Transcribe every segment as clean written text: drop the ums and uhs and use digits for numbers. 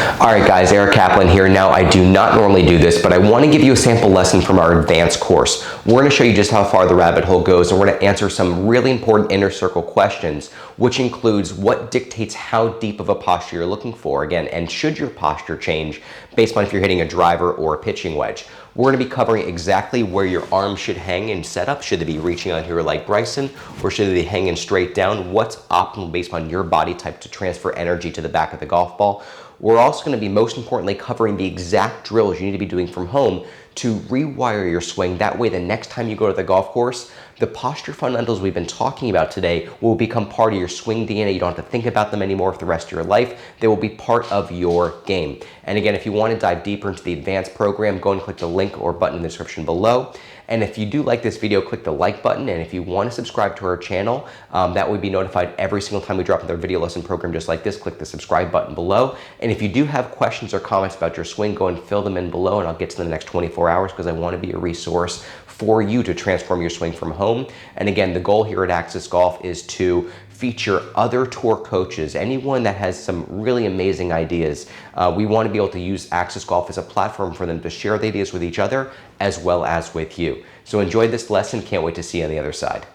All right guys, Eric Kaplan here. Now I do not normally do this, but I want to give you a sample lesson from our advanced course. We're going to show you just how far the rabbit hole goes, and we're going to answer some really important inner circle questions, which includes what dictates how deep of a posture you're looking for, again, and should your posture change based on if you're hitting a driver or a pitching wedge. We're going to be covering exactly where your arms should hang in setup. Should they be reaching out here like Bryson, or should they be hanging straight down? What's optimal based on your body type to transfer energy to the back of the golf ball? We're also going to be, most importantly, covering the exact drills you need to be doing from home to rewire your swing. That way, the next time you go to the golf course, the posture fundamentals we've been talking about today will become part of your swing DNA. You don't have to think about them anymore for the rest of your life. They will be part of your game. And again, if you want to dive deeper into the advanced program, go and click the link or button in the description below. And if you do like this video, click the like button. And if you want to subscribe to our channel, that would be notified every single time we drop another video lesson program just like this. Click the subscribe button below. And if you do have questions or comments about your swing, go and fill them in below, and I'll get to them in the next 24 hours because I want to be a resource for you to transform your swing from home. And again, the goal here at Axis Golf is to feature other tour coaches, anyone that has some really amazing ideas. We want to be able to use Axis Golf as a platform for them to share the ideas with each other as well as with you. So enjoy this lesson. Can't wait to see you on the other side.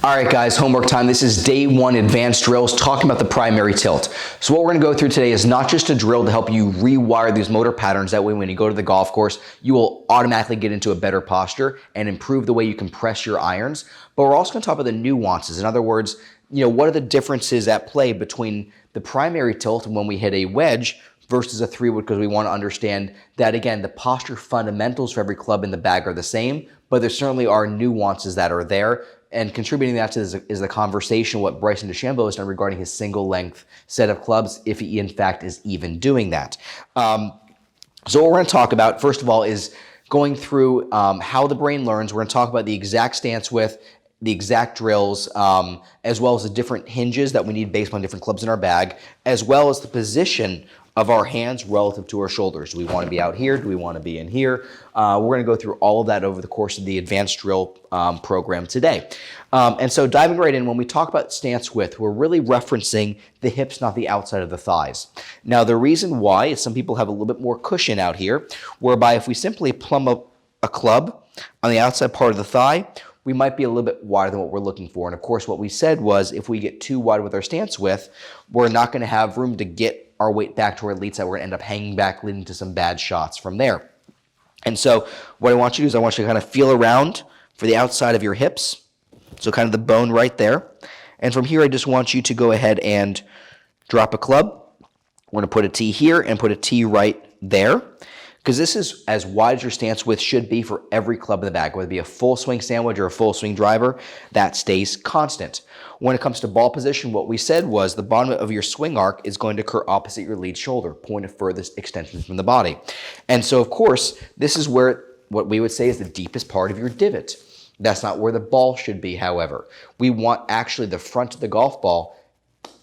All right, guys, homework time. This is day one advanced drills talking about the primary tilt. So what we're going to go through today is not just a drill to help you rewire these motor patterns. That way, when you go to the golf course, you will automatically get into a better posture and improve the way you compress your irons. But we're also going to talk about the nuances. In other words, what are the differences at play between the primary tilt and when we hit a wedge versus a 3-wood, because we want to understand that, again, the posture fundamentals for every club in the bag are the same, but there certainly are nuances that are there. And contributing that to is the conversation, what Bryson DeChambeau has done regarding his single length set of clubs, if he in fact is even doing that. So what we're going to talk about, first of all, is going through how the brain learns. We're going to talk about the exact stance width, the exact drills, as well as the different hinges that we need based on different clubs in our bag, as well as the position of our hands relative to our shoulders. Do we want to be out here? Do we want to be in here? We're going to go through all of that over the course of the advanced drill program today. And so diving right in, when we talk about stance width, we're really referencing the hips, not the outside of the thighs. Now, the reason why is some people have a little bit more cushion out here, whereby if we simply plumb up a club on the outside part of the thigh, we might be a little bit wider than what we're looking for. And of course, what we said was if we get too wide with our stance width, we're not going to have room to get our weight back to our leads, that we're going to end up hanging back, leading to some bad shots from there. And so what I want you to do is I want you to kind of feel around for the outside of your hips, so kind of the bone right there. And from here, I just want you to go ahead and drop a club. We're going to put a tee here and put a tee right there, because this is as wide as your stance width should be for every club in the bag, whether it be a full swing sandwich or a full swing driver, that stays constant. When it comes to ball position, what we said was the bottom of your swing arc is going to occur opposite your lead shoulder, point of furthest extension from the body. And so, of course, this is where what we would say is the deepest part of your divot. That's not where the ball should be, however. We want actually the front of the golf ball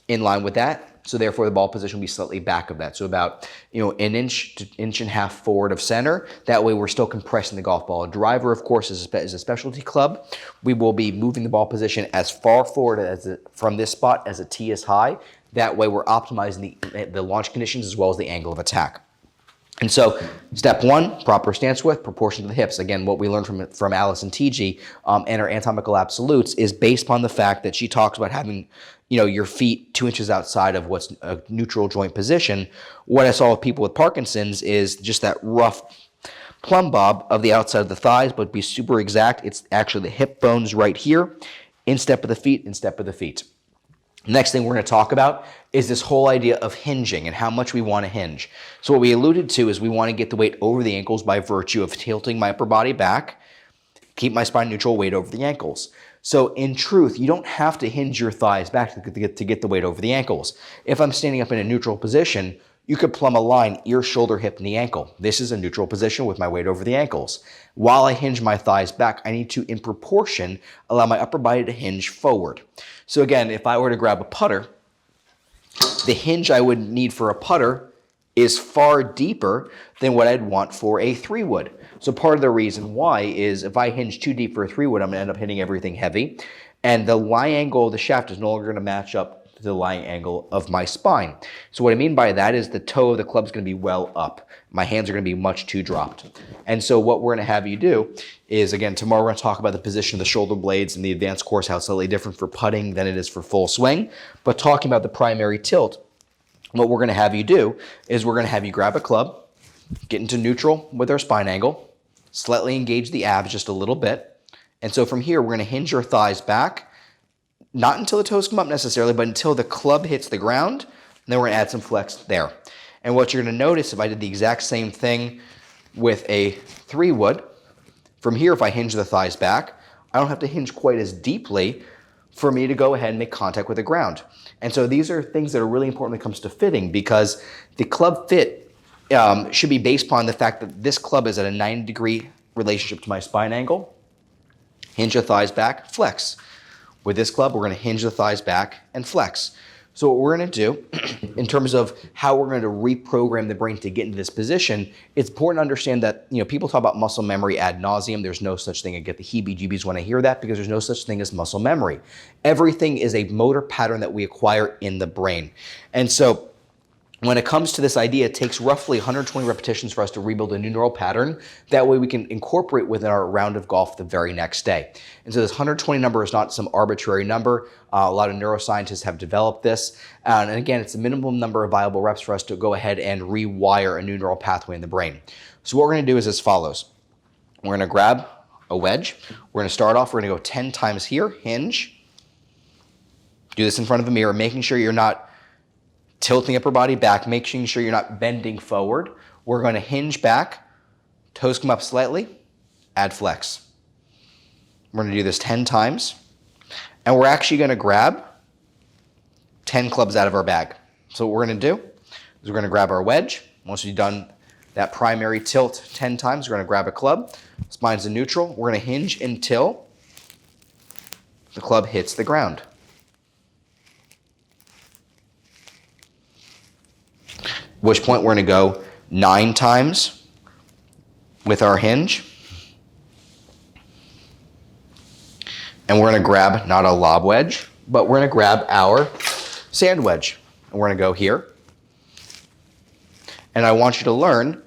in line with that. So therefore, the ball position will be slightly back of that. So about an inch to inch and a half forward of center. That way, we're still compressing the golf ball. A driver, of course, is a specialty club. We will be moving the ball position as far forward from this spot as a tee is high. That way, we're optimizing the launch conditions as well as the angle of attack. And so, step one, proper stance width, proportion to the hips. Again, what we learned from Alison Teege and her anatomical absolutes is based upon the fact that she talks about having your feet 2 inches outside of what's a neutral joint position. What I saw with people with Parkinson's is just that rough plumb bob of the outside of the thighs, but to be super exact, it's actually the hip bones right here, instep of the feet, instep of the feet. Next thing we're going to talk about is this whole idea of hinging and how much we want to hinge. So what we alluded to is we want to get the weight over the ankles by virtue of tilting my upper body back, keep my spine neutral, weight over the ankles. So in truth, you don't have to hinge your thighs back to get the weight over the ankles. If I'm standing up in a neutral position, you could plumb a line, ear, shoulder, hip, knee, ankle. This is a neutral position with my weight over the ankles. While I hinge my thighs back, I need to, in proportion, allow my upper body to hinge forward. So again, if I were to grab a putter, the hinge I would need for a putter is far deeper than what I'd want for a 3-wood. So part of the reason why is if I hinge too deep for a 3-wood, I'm going to end up hitting everything heavy. And the lie angle of the shaft is no longer going to match up to the lying angle of my spine. So what I mean by that is the toe of the club is going to be well up. My hands are going to be much too dropped. And so what we're going to have you do is, again, tomorrow we're going to talk about the position of the shoulder blades in the advanced course, how it's slightly different for putting than it is for full swing. But talking about the primary tilt, what we're going to have you do is we're going to have you grab a club, get into neutral with our spine angle, slightly engage the abs just a little bit. And so from here, we're going to hinge your thighs back, not until the toes come up necessarily, but until the club hits the ground. And then we're going to add some flex there. And what you're going to notice, if I did the exact same thing with a 3-wood, from here, if I hinge the thighs back, I don't have to hinge quite as deeply for me to go ahead and make contact with the ground. And so these are things that are really important when it comes to fitting, because the club fit should be based upon the fact that this club is at a 90-degree relationship to my spine angle. Hinge the thighs back, flex. With this club, we're going to hinge the thighs back and flex. So what we're going to do in terms of how we're going to reprogram the brain to get into this position, it's important to understand that, people talk about muscle memory ad nauseum. There's no such thing. I get the heebie-jeebies when I hear that, because there's no such thing as muscle memory. Everything is a motor pattern that we acquire in the brain. And so when it comes to this idea, it takes roughly 120 repetitions for us to rebuild a new neural pattern. That way we can incorporate within our round of golf the very next day. And so this 120 number is not some arbitrary number. A lot of neuroscientists have developed this. And again, it's the minimum number of viable reps for us to go ahead and rewire a new neural pathway in the brain. So what we're going to do is as follows. We're going to grab a wedge. We're going to start off, we're going to go 10 times here, hinge. Do this in front of a mirror, making sure you're not tilting upper body back, making sure you're not bending forward. We're going to hinge back, toes come up slightly, add flex. We're going to do this 10 times. And we're actually going to grab 10 clubs out of our bag. So what we're going to do is we're going to grab our wedge. Once we've done that primary tilt 10 times, we're going to grab a club. Spine's in neutral. We're going to hinge until the club hits the ground. At which point we're going to go 9 times with our hinge. And we're going to grab not a lob wedge, but we're going to grab our sand wedge. And we're going to go here. And I want you to learn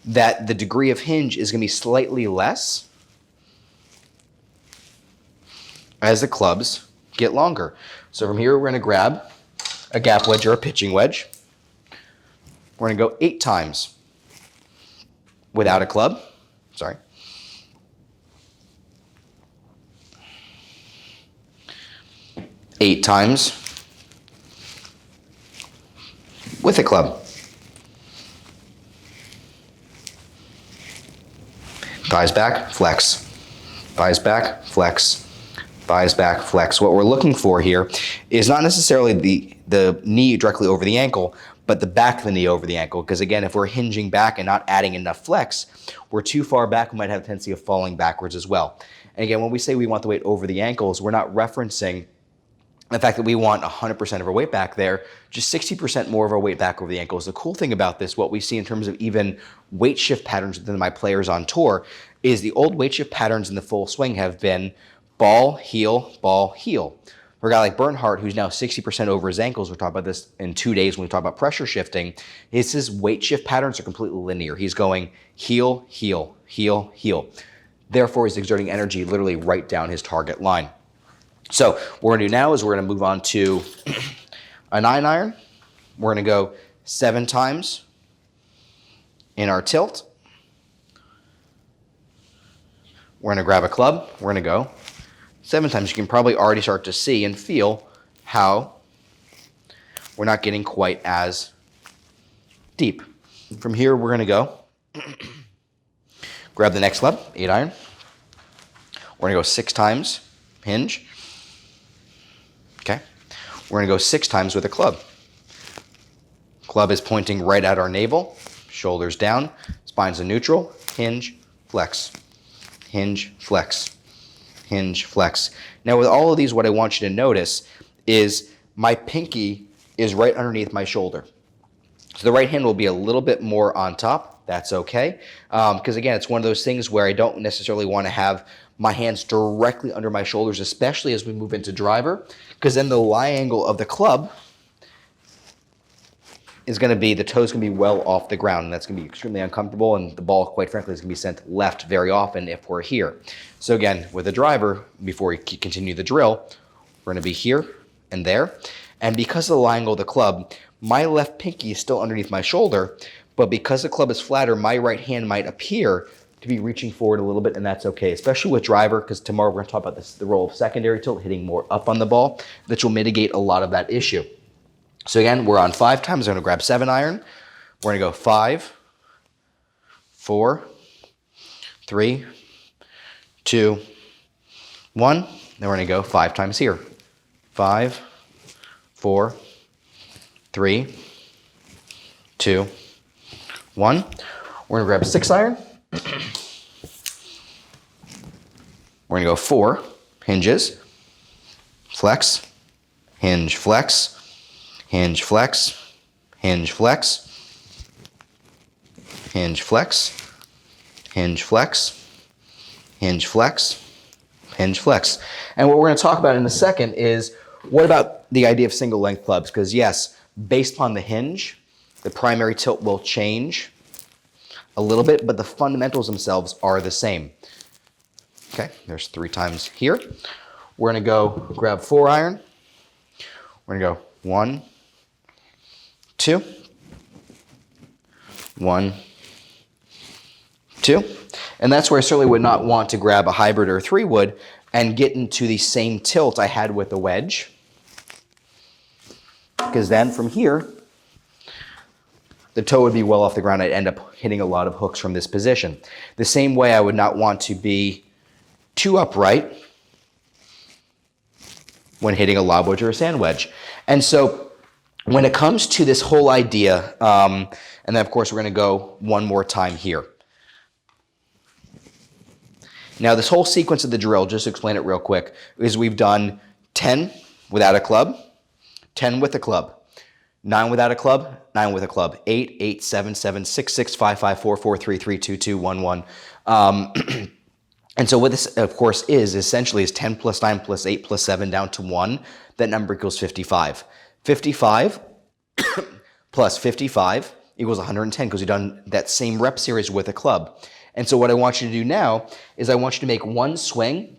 that the degree of hinge is going to be slightly less as the clubs get longer. So from here, we're going to grab a gap wedge or a pitching wedge. We're going to go 8 times without a club. Sorry. Eight times with a club. Thighs back, flex. Thighs back, flex. Thighs back, flex. What we're looking for here is not necessarily the knee directly over the ankle, but the back of the knee over the ankle. Because again, if we're hinging back and not adding enough flex, we're too far back, we might have a tendency of falling backwards as well. And again, when we say we want the weight over the ankles, we're not referencing the fact that we want 100% of our weight back there, just 60% more of our weight back over the ankles. The cool thing about this, what we see in terms of even weight shift patterns within my players on tour, is the old weight shift patterns in the full swing have been ball, heel, ball, heel. For a guy like Bernhardt, who's now 60% over his ankles, we'll talk about this in 2 days when we talk about pressure shifting, his weight shift patterns are completely linear. He's going heel, heel, heel, heel. Therefore, he's exerting energy literally right down his target line. So what we're going to do now is we're going to move on to a 9-iron. We're going to go 7 times in our tilt. We're going to grab a club. We're going to go 7 times. You can probably already start to see and feel how we're not getting quite as deep. From here, we're going to go grab the next club, 8-iron. We're going to go 6 times, hinge. Okay. We're going to go 6 times with a club. Club is pointing right at our navel, shoulders down, spine's in neutral, hinge, flex, hinge, flex, hinge, flex. Now with all of these, what I want you to notice is my pinky is right underneath my shoulder. So the right hand will be a little bit more on top. That's okay. Because again, it's one of those things where I don't necessarily want to have my hands directly under my shoulders, especially as we move into driver. because then the lie angle of the club is going to be, the toe's going to be well off the ground, and that's going to be extremely uncomfortable, and the ball, quite frankly, is going to be sent left very often if we're here. So again, with the driver, before we continue the drill, we're going to be here and there, and because of the lie angle of the club, my left pinky is still underneath my shoulder, but because the club is flatter, my right hand might appear to be reaching forward a little bit, and that's okay, especially with driver, because tomorrow we're going to talk about the role of secondary tilt, hitting more up on the ball, that will mitigate a lot of that issue. So again, we're on 5 times. I'm going to grab 7-iron. We're going to go 5, 4, 3, 2, 1. Then we're going to go 5 times here. 5, 4, 3, 2, 1. We're going to grab 6-iron. We're going to go 4 hinges, flex, hinge, flex, hinge, flex, hinge, flex, hinge, flex, hinge, flex, hinge, flex, hinge, flex. And what we're going to talk about in a second is, what about the idea of single length clubs? Because yes, based upon the hinge, the primary tilt will change a little bit, but the fundamentals themselves are the same. Okay, there's 3 times here. We're going to go grab 4-iron. We're going to go 1, 2, 1, 2. And that's where I certainly would not want to grab a hybrid or a 3-wood and get into the same tilt I had with the wedge. Because then from here, the toe would be well off the ground. I'd end up hitting a lot of hooks from this position. The same way I would not want to be too upright when hitting a lob wedge or a sand wedge. And so when it comes to this whole idea, and then of course we're going to go one more time here. Now this whole sequence of the drill, just to explain it real quick, is we've done 10 without a club, 10 with a club, 9 without a club, 9 with a club, 8, 8, 7, 7, 6, 6, 5, 5, 4, 4, 3, 3, 2, 2, 1, 1. And so what this, of course, is essentially is 10 plus 9 plus 8 plus 7 down to 1. That number equals 55. 55 plus 55 equals 110 because we've done that same rep series with a club. And so what I want you to do now is I want you to make one swing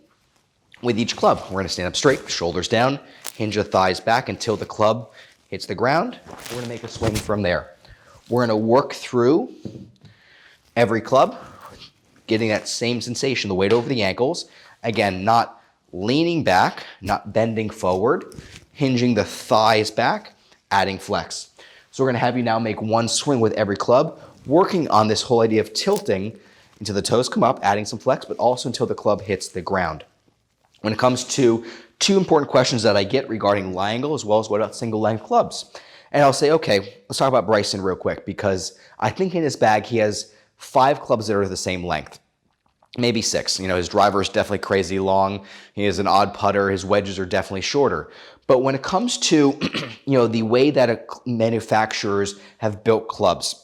with each club. We're going to stand up straight, shoulders down, hinge the thighs back until the club hits the ground. We're going to make a swing from there. We're going to work through every club, getting that same sensation, the weight over the ankles. Again, not leaning back, not bending forward, hinging the thighs back, adding flex. So we're going to have you now make one swing with every club, working on this whole idea of tilting until the toes come up, adding some flex, but also until the club hits the ground. When it comes to 2 important questions that I get regarding lie angle, as well as what about single length clubs. And I'll say, okay, let's talk about Bryson real quick, because I think in his bag he has 5 clubs that are the same length. Maybe 6. You know, his driver is definitely crazy long. He is an odd putter. His wedges are definitely shorter. But when it comes to, you know, the way that manufacturers have built clubs,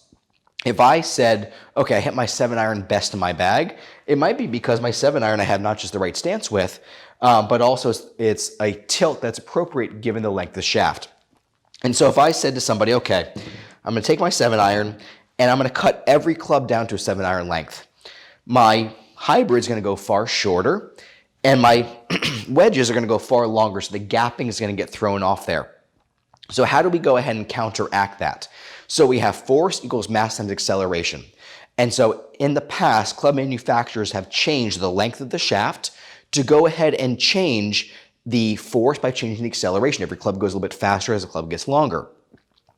if I said, okay, I hit my 7-iron best in my bag, it might be because my 7-iron I have not just the right stance with, but also it's a tilt that's appropriate given the length of the shaft. And so if I said to somebody, okay, I'm going to take my 7-iron and I'm going to cut every club down to a 7-iron length. My hybrid is going to go far shorter, and my wedges are going to go far longer, so the gapping is going to get thrown off there. So how do we go ahead and counteract that? So we have force equals mass times acceleration. And so in the past, club manufacturers have changed the length of the shaft to go ahead and change the force by changing the acceleration. Every club goes a little bit faster as the club gets longer.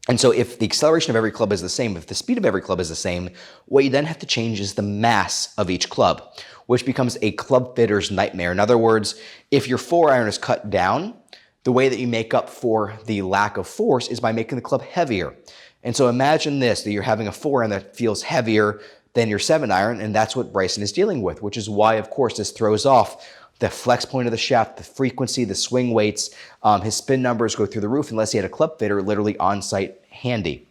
And so if the acceleration of every club is the same, if the speed of every club is the same, what you then have to change is the mass of each club, which becomes a club fitter's nightmare. In other words, if your 4-iron is cut down, the way that you make up for the lack of force is by making the club heavier. And so imagine this, that you're having a 4-iron that feels heavier than your 7-iron, and that's what Bryson is dealing with, which is why, of course, this throws off the flex point of the shaft, the frequency, the swing weights. His spin numbers go through the roof unless he had a club fitter literally on site handy.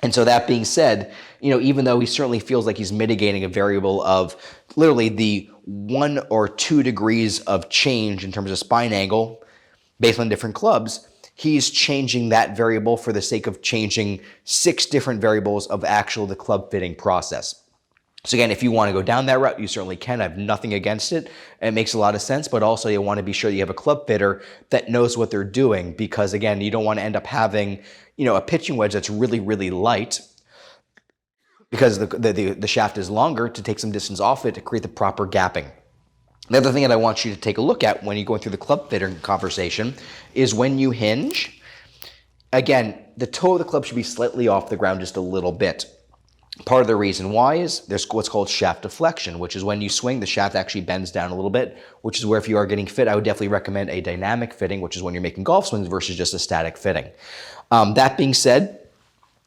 And so that being said, you know, even though he certainly feels like he's mitigating a variable of literally the 1 or 2 degrees of change in terms of spine angle, based on different clubs, he's changing that variable for the sake of changing 6 different variables of the club fitting process. So again, if you want to go down that route, you certainly can. I have nothing against it. It makes a lot of sense, but also you want to be sure that you have a club fitter that knows what they're doing, because again, you don't want to end up having, a pitching wedge that's really, really light because the shaft is longer, to take some distance off it to create the proper gapping. The other thing that I want you to take a look at when you're going through the club fitter conversation is when you hinge, again, the toe of the club should be slightly off the ground just a little bit. Part of the reason why is there's what's called shaft deflection, which is when you swing, the shaft actually bends down a little bit, which is where if you are getting fit, I would definitely recommend a dynamic fitting, which is when you're making golf swings versus just a static fitting. That being said,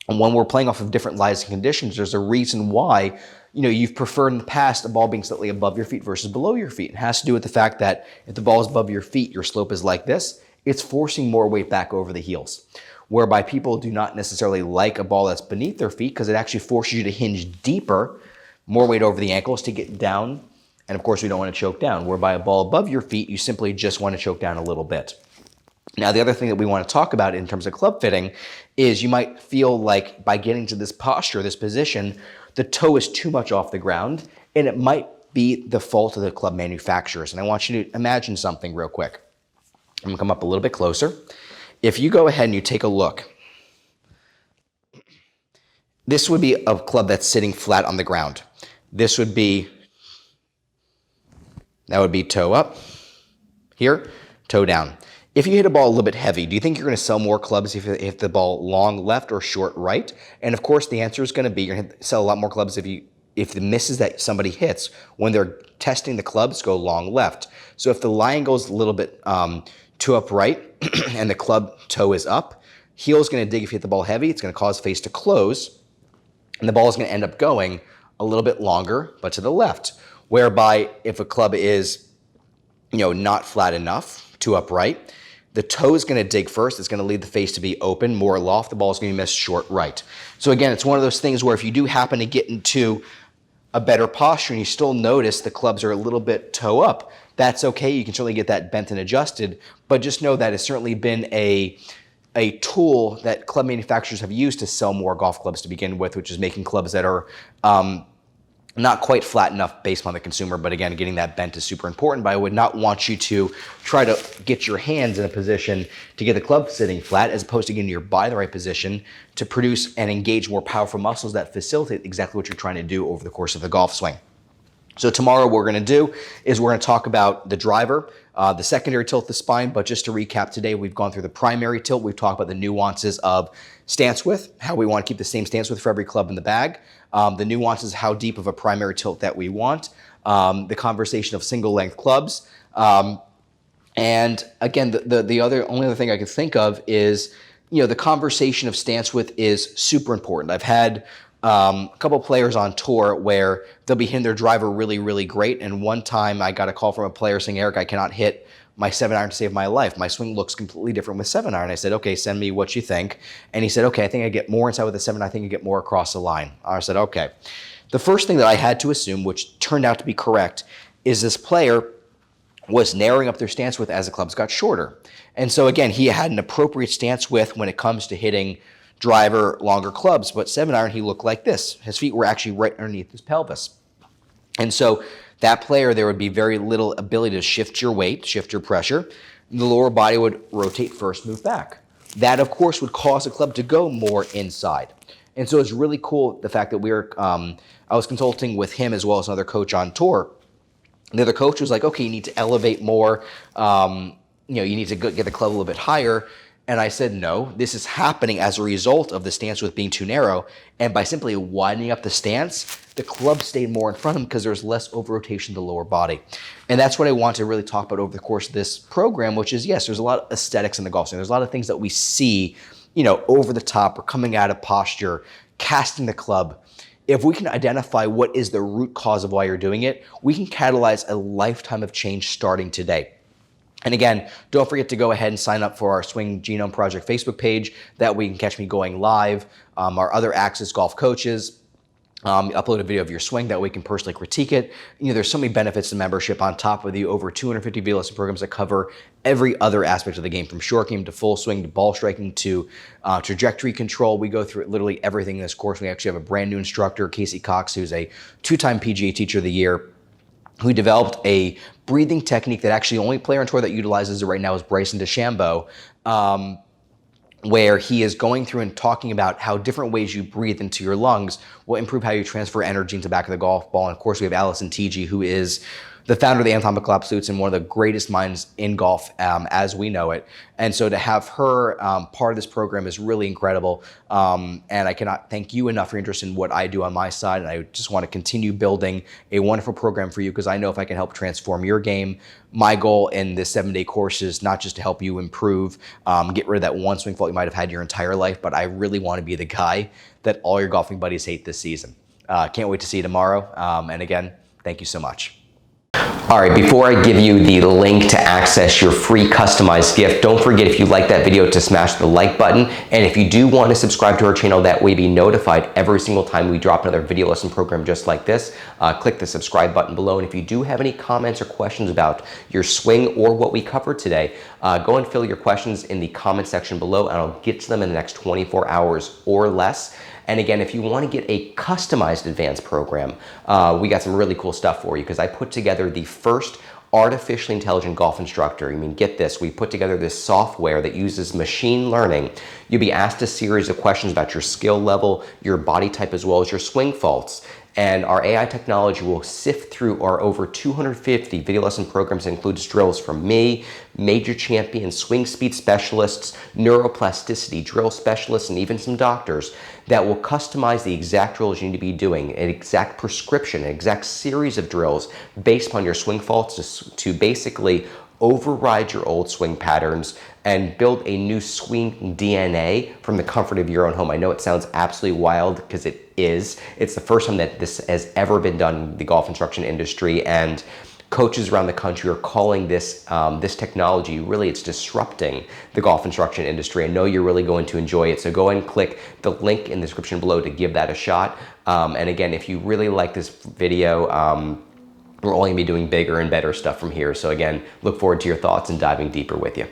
when we're playing off of different lies and conditions, there's a reason why you've preferred in the past a ball being slightly above your feet versus below your feet. It has to do with the fact that if the ball is above your feet, your slope is like this, it's forcing more weight back over the heels. Whereby people do not necessarily like a ball that's beneath their feet because it actually forces you to hinge deeper, more weight over the ankles to get down. And of course, we don't want to choke down. Whereby a ball above your feet, you simply just want to choke down a little bit. Now, the other thing that we want to talk about in terms of club fitting is you might feel like by getting to this posture, this position, the toe is too much off the ground, and it might be the fault of the club manufacturers. And I want you to imagine something real quick. I'm going to come up a little bit closer. If you go ahead and you take a look, this would be a club that's sitting flat on the ground. That would be toe up here, toe down. If you hit a ball a little bit heavy, do you think you're going to sell more clubs if you hit the ball long left or short right? And of course, the answer is going to be you're going to sell a lot more clubs if the misses that somebody hits when they're testing the clubs go long left. So if the line goes a little bit too upright and the club toe is up, heel is going to dig if you hit the ball heavy. It's going to cause face to close, and the ball is going to end up going a little bit longer, but to the left. Whereby if a club is, not flat enough, too upright, the toe is going to dig first. It's going to lead the face to be open, more aloft. The ball is going to be missed short right. So again, it's one of those things where if you do happen to get into a better posture and you still notice the clubs are a little bit toe up, that's okay. You can certainly get that bent and adjusted, but just know that it's certainly been a tool that club manufacturers have used to sell more golf clubs to begin with, which is making clubs that are not quite flat enough based on the consumer. But again, getting that bent is super important, but I would not want you to try to get your hands in a position to get the club sitting flat as opposed to getting your body in the right position to produce and engage more powerful muscles that facilitate exactly what you're trying to do over the course of the golf swing. So tomorrow what we're going to do is we're going to talk about the driver, the secondary tilt, the spine. But just to recap today, we've gone through the primary tilt. We've talked about the nuances of stance width, how we want to keep the same stance width for every club in the bag, the nuances, how deep of a primary tilt that we want, the conversation of single length clubs. And again, the only other thing I can think of is, the conversation of stance width is super important. I've had a couple players on tour where they'll be hitting their driver really, really great. And one time I got a call from a player saying, Eric, I cannot hit my 7-iron to save my life. My swing looks completely different with 7-iron. I said, okay, send me what you think. And he said, okay, I think I get more inside with the 7. I think I get more across the line. I said, okay. The first thing that I had to assume, which turned out to be correct, is this player was narrowing up their stance width as the clubs got shorter. And so again, he had an appropriate stance width when it comes to hitting driver, longer clubs, but 7-iron, he looked like this. His feet were actually right underneath his pelvis. And so that player, there would be very little ability to shift your weight, shift your pressure. The lower body would rotate first, move back. That, of course, would cause the club to go more inside. And so it's really cool the fact that I was consulting with him as well as another coach on tour. The other coach was like, okay, you need to elevate more. You need to get the club a little bit higher. And I said, no, this is happening as a result of the stance width being too narrow. And by simply widening up the stance, the club stayed more in front of him because there's less over-rotation of the lower body. And that's what I want to really talk about over the course of this program, which is, yes, there's a lot of aesthetics in the golf swing. There's a lot of things that we see, over the top or coming out of posture, casting the club. If we can identify what is the root cause of why you're doing it, we can catalyze a lifetime of change starting today. And again, don't forget to go ahead and sign up for our Swing Genome Project Facebook page. That way you can catch me going live. Our other Axis Golf coaches, Upload a video of your swing, that way we can personally critique it. There's so many benefits to membership on top of the over 250 video lesson programs that cover every other aspect of the game, from short game to full swing to ball striking to trajectory control. We go through literally everything in this course. We actually have a brand new instructor, Casey Cox, who's a 2-time PGA Teacher of the Year, who developed a breathing technique that actually the only player on tour that utilizes it right now is Bryson DeChambeau, where he is going through and talking about how different ways you breathe into your lungs will improve how you transfer energy into the back of the golf ball. And of course, we have Allison Teege, who is the founder of the anatomical collapse and one of the greatest minds in golf as we know it. And so to have her part of this program is really incredible. And I cannot thank you enough for your interest in what I do on my side. And I just want to continue building a wonderful program for you, because I know if I can help transform your game, my goal in this 7-day course is not just to help you improve, get rid of that one swing fault you might have had your entire life, but I really want to be the guy that all your golfing buddies hate this season. Can't wait to see you tomorrow. And again, thank you so much. All right, before I give you the link to access your free customized gift, don't forget, if you like that video, to smash the like button. And if you do want to subscribe to our channel, that way be notified every single time we drop another video lesson program just like this, click the subscribe button below. And if you do have any comments or questions about your swing or what we covered today, go and fill your questions in the comment section below, and I'll get to them in the next 24 hours or less. And again, if you want to get a customized advanced program, we got some really cool stuff for you, because I put together the first artificially intelligent golf instructor. I mean, get this, we put together this software that uses machine learning. You'll be asked a series of questions about your skill level, your body type, as well as your swing faults. And our AI technology will sift through our over 250 video lesson programs that includes drills from me, major champion swing speed specialists, neuroplasticity drill specialists, and even some doctors, that will customize the exact drills you need to be doing, an exact prescription, an exact series of drills based upon your swing faults to basically override your old swing patterns and build a new swing DNA from the comfort of your own home. I know it sounds absolutely wild, because it is. It's the first time that this has ever been done in the golf instruction industry, and coaches around the country are calling this this technology, really, it's disrupting the golf instruction industry. I know you're really going to enjoy it, so go ahead and click the link in the description below to give that a shot. And again, if you really like this video, we're only going to be doing bigger and better stuff from here. So again, look forward to your thoughts and diving deeper with you.